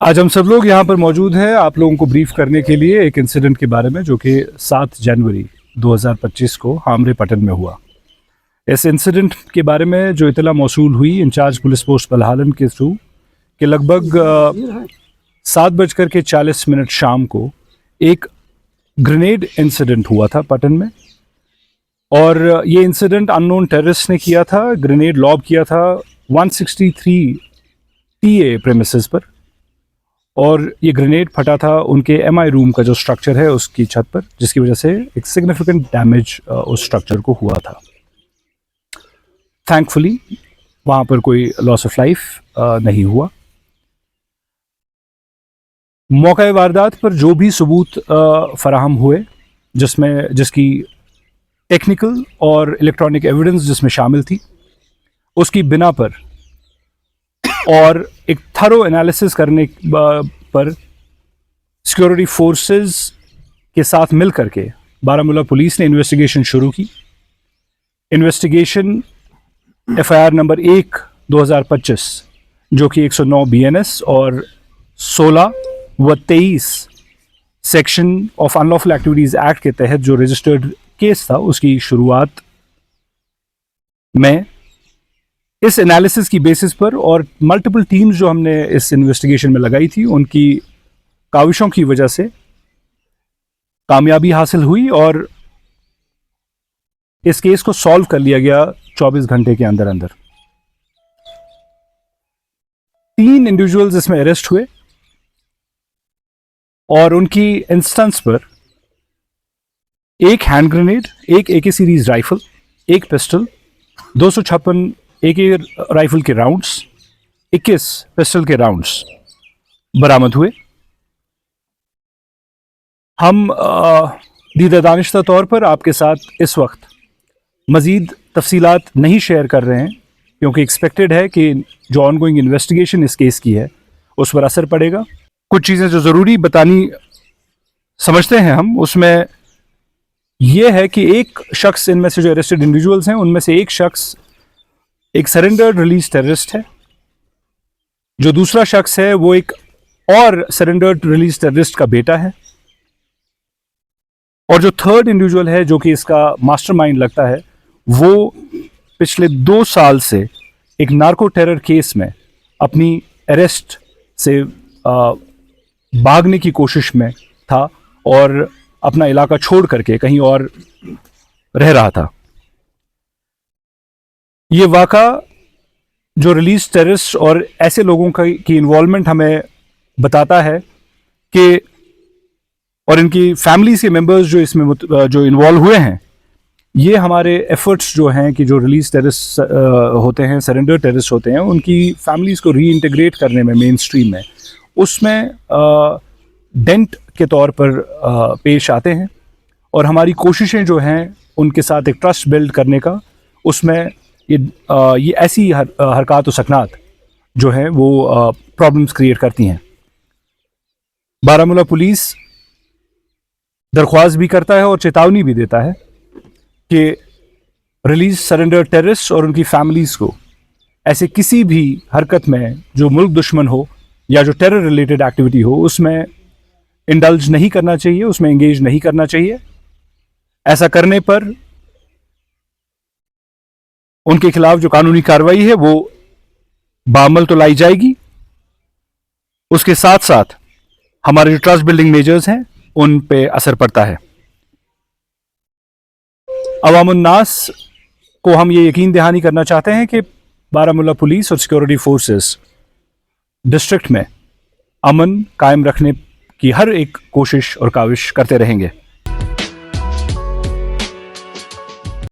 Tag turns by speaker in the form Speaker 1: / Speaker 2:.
Speaker 1: आज हम सब लोग यहाँ पर मौजूद हैं आप लोगों को ब्रीफ करने के लिए एक इंसिडेंट के बारे में जो कि 7 जनवरी 2025 को हामरे पटन में हुआ। इस इंसिडेंट के बारे में जो इतला मौसूल हुई इंचार्ज पुलिस पोस्ट बलहालन के थ्रू कि लगभग 7:40 शाम को एक ग्रेनेड इंसिडेंट हुआ था पटन में, और ये इंसिडेंट अननोन टेररिस्ट ने किया था। ग्रेनेड लॉब किया था 163 TA प्रेमिसेस पर, और ये ग्रेनेड फटा था उनके MI रूम का जो स्ट्रक्चर है उसकी छत पर, जिसकी वजह से एक सिग्निफिकेंट डैमेज उस स्ट्रक्चर को हुआ था। थैंकफुली वहाँ पर कोई लॉस ऑफ लाइफ नहीं हुआ। मौका वारदात पर जो भी सबूत फराहम हुए, जिसकी टेक्निकल और इलेक्ट्रॉनिक एविडेंस जिसमें शामिल थी, उसकी बिना पर और एक थरो एनालिसिस करने पर सिक्योरिटी फोर्सेस के साथ मिल करके बारामूला पुलिस ने इन्वेस्टिगेशन शुरू की। इन्वेस्टिगेशन FIR नंबर 1 2025 जो कि 109 BNS और 16 व 23 section of unlawful activities act के तहत जो रजिस्टर्ड केस था, उसकी शुरुआत में इस एनालिसिस की बेसिस पर और मल्टीपल टीम्स जो हमने इस इन्वेस्टिगेशन में लगाई थी, उनकी काविशों की वजह से कामयाबी हासिल हुई और इस केस को सॉल्व कर लिया गया 24 घंटे के अंदर अंदर। 3 इंडिविजुअल्स इसमें अरेस्ट हुए और उनकी इंस्टेंस पर एक हैंड ग्रेनेड, एक AK सीरीज राइफल, एक पिस्टल, 256 AK राइफल के राउंड्स, 21 पिस्टल के राउंड्स बरामद हुए। हम दीदा दानिश्ता तौर पर आपके साथ इस वक्त मज़ीद तफसीलात नहीं शेयर कर रहे हैं, क्योंकि एक्सपेक्टेड है कि जो ऑनगोइंग इन्वेस्टिगेशन इस केस की है उस पर असर पड़ेगा। कुछ चीज़ें जो ज़रूरी बतानी समझते हैं हम, उसमें यह है कि एक शख्स, इनमें से जो अरेस्टेड इंडिविजुअल्स हैं उनमें से एक शख्स एक सरेंडर्ड रिलीज टेररिस्ट है, जो दूसरा शख्स है वो एक और सरेंडर्ड रिलीज टेररिस्ट का बेटा है, और जो थर्ड इंडिविजुअल है जो कि इसका मास्टरमाइंड लगता है, वो पिछले 2 साल से एक नार्को टेरर केस में अपनी अरेस्ट से भागने की कोशिश में था और अपना इलाका छोड़ करके कहीं और रह रहा था। ये वाक़ा जो रिलीज टेररिस्ट और ऐसे लोगों की इन्वॉल्वमेंट हमें बताता है कि, और इनकी फैमिलीज के मेंबर्स जो इसमें जो इन्वॉल्व हुए हैं, ये हमारे एफर्ट्स जो हैं कि जो रिलीज टेररिस्ट होते हैं, सरेंडर टेररिस्ट होते हैं, उनकी फैमिलीज को रीइंटीग्रेट करने में मेन स्ट्रीम में, उसमें डेंट के तौर पर पेश आते हैं। और हमारी कोशिशें जो हैं उनके साथ एक ट्रस्ट बिल्ड करने का, उसमें ये ऐसी हरकत और सकनात जो है वो प्रॉब्लम्स क्रिएट करती हैं। बारामूला पुलिस दरख्वास्त भी करता है और चेतावनी भी देता है कि रिलीज सरेंडर टेररिस्ट और उनकी फैमिलीज को ऐसे किसी भी हरकत में जो मुल्क दुश्मन हो या जो टेरर रिलेटेड एक्टिविटी हो, उसमें इंडल्ज नहीं करना चाहिए, उसमें एंगेज नहीं करना चाहिए। ऐसा करने पर उनके खिलाफ जो कानूनी कार्रवाई है वो बाअमल तो लाई जाएगी, उसके साथ साथ हमारे जो ट्रस्ट बिल्डिंग मेजर्स हैं उन पे असर पड़ता है। अवामुन नास को हम ये यकीन दहानी करना चाहते हैं कि बारामूला पुलिस और सिक्योरिटी फोर्सेस डिस्ट्रिक्ट में अमन कायम रखने की हर एक कोशिश और काविश करते रहेंगे।